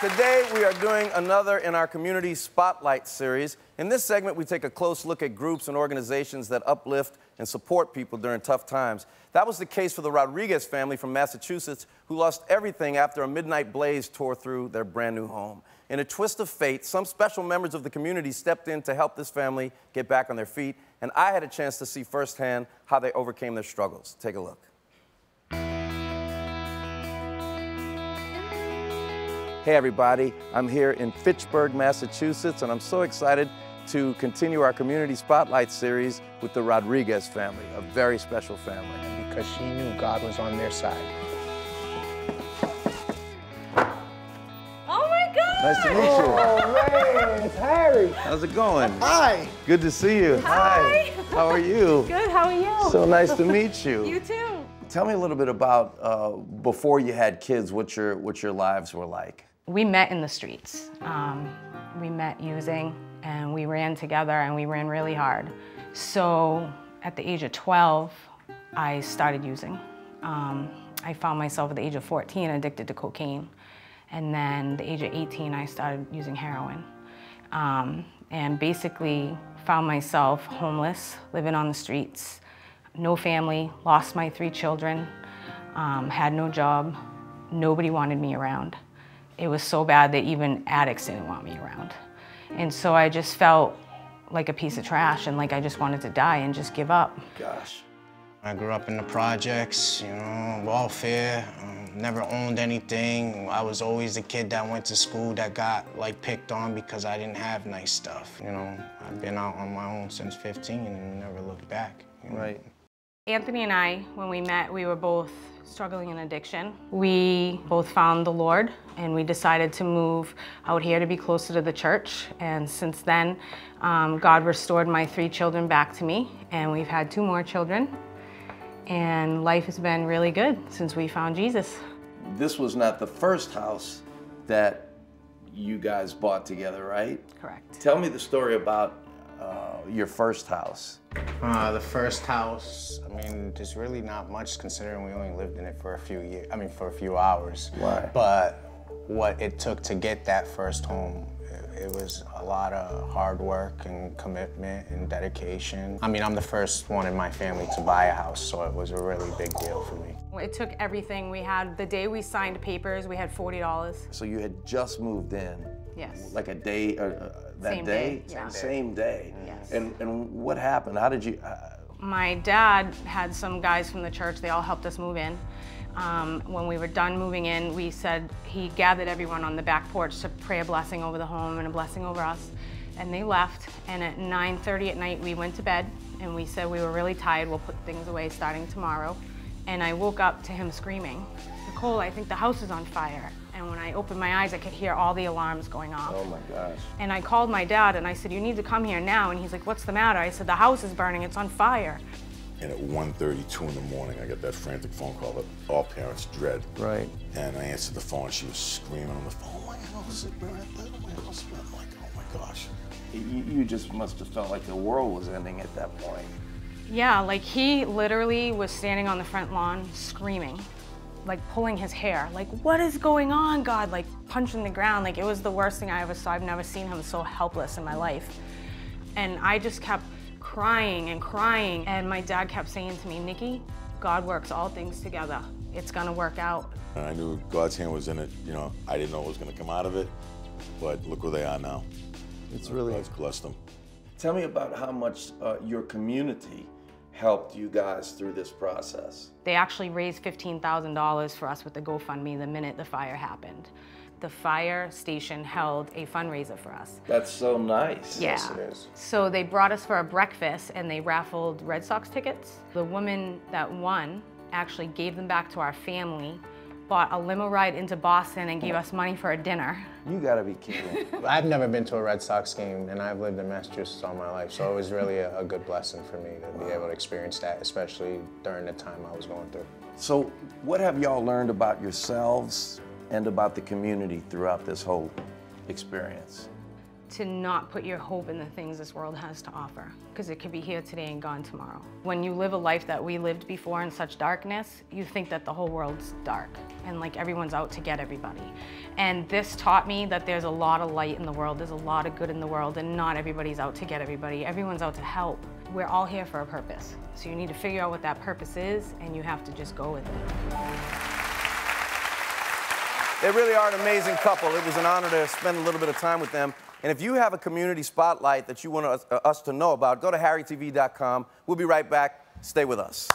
Today, we are doing another in our Community Spotlight series. In this segment, we take a close look at groups and organizations that uplift and support people during tough times. That was the case for the Rodriguez family from Massachusetts, who lost everything after a midnight blaze tore through their brand new home. In a twist of fate, some special members of the community stepped in to help this family get back on their feet, and I had a chance to see firsthand how they overcame their struggles. Take a look. Hey everybody, I'm here in Fitchburg, Massachusetts, and I'm so excited to continue our Community Spotlight series with the Rodriguez family, a very special family. Because she knew God was on their side. Oh my God! Nice to meet you. Oh man, it's Harry. How's it going? Hi. Good to see you. Hi. How are you? Good, how are you? So nice to meet you. You too. Tell me a little bit about before you had kids, what your lives were like. We met in the streets. We met using, and we ran together, and we ran really hard. So at the age of 12, I started using. I found myself at the age of 14 addicted to cocaine. And then at the age of 18, I started using heroin. And basically found myself homeless, living on the streets, no family, lost my 3 children, had no job, nobody wanted me around. It was so bad that even addicts didn't want me around. And so I just felt like a piece of trash and like I just wanted to die and just give up. Gosh. I grew up in the projects, welfare, never owned anything. I was always the kid that went to school that got picked on because I didn't have nice stuff. I've been out on my own since 15 and never looked back. Right. Anthony and I, when we met, we were both struggling in addiction. We both found the Lord and we decided to move out here to be closer to the church. And since then, God restored my 3 children back to me, and we've had 2 more children. And life has been really good since we found Jesus. This was not the first house that you guys bought together, right? Correct. Tell me the story about your first house. The first house, there's really not much considering we only lived in it for a few years, for a few hours. Why? But what it took to get that first home, it was a lot of hard work and commitment and dedication. I'm the first one in my family to buy a house, so it was a really big deal for me. It took everything we had. The day we signed papers, we had $40. So you had just moved in. Yes. Like a day, that Same day? day, yeah. Same day. Yes. And what happened? How did you? My dad had some guys from the church. They all helped us move in. When we were done moving in, he gathered everyone on the back porch to pray a blessing over the home and a blessing over us. And they left, and at 9:30 at night, we went to bed, and we said we were really tired, we'll put things away starting tomorrow. And I woke up to him screaming, "Nicole, I think the house is on fire." And when I opened my eyes, I could hear all the alarms going off. Oh my gosh. And I called my dad and I said, "You need to come here now." And he's like, "What's the matter?" I said, "The house is burning, it's on fire." And at 1:32 in the morning, I got that frantic phone call that all parents dread. Right. And I answered the phone, she was screaming on the phone, "Oh my house is burning, my house is burning." I'm like, oh my gosh. You just must have felt like the world was ending at that point. Yeah, he literally was standing on the front lawn screaming, pulling his hair, "What is going on, God?" Punching the ground. It was the worst thing I ever saw. I've never seen him so helpless in my life. And I just kept crying and crying. And my dad kept saying to me, "Nikki, God works all things together. It's gonna work out." And I knew God's hand was in it. I didn't know what was going to come out of it, but look where they are now. It's really. God's blessed them. Tell me about how much your community helped you guys through this process. They actually raised $15,000 for us with the GoFundMe the minute the fire happened. The fire station held a fundraiser for us. That's so nice. Yeah. Yes, it is. So they brought us for a breakfast and they raffled Red Sox tickets. The woman that won actually gave them back to our family, bought a limo ride into Boston and gave us money for a dinner. You gotta be kidding. I've never been to a Red Sox game, and I've lived in Massachusetts all my life, so it was really a good blessing for me to be able to experience that, especially during the time I was going through. So what have y'all learned about yourselves and about the community throughout this whole experience? to not put your hope in the things this world has to offer, because it could be here today and gone tomorrow. When you live a life that we lived before in such darkness, you think that the whole world's dark and like everyone's out to get everybody. And this taught me that there's a lot of light in the world, there's a lot of good in the world, and not everybody's out to get everybody. Everyone's out to help. We're all here for a purpose. So you need to figure out what that purpose is, and you have to just go with it. They really are an amazing couple. It was an honor to spend a little bit of time with them. And if you have a community spotlight that you want us to know about, go to harrytv.com. We'll be right back. Stay with us.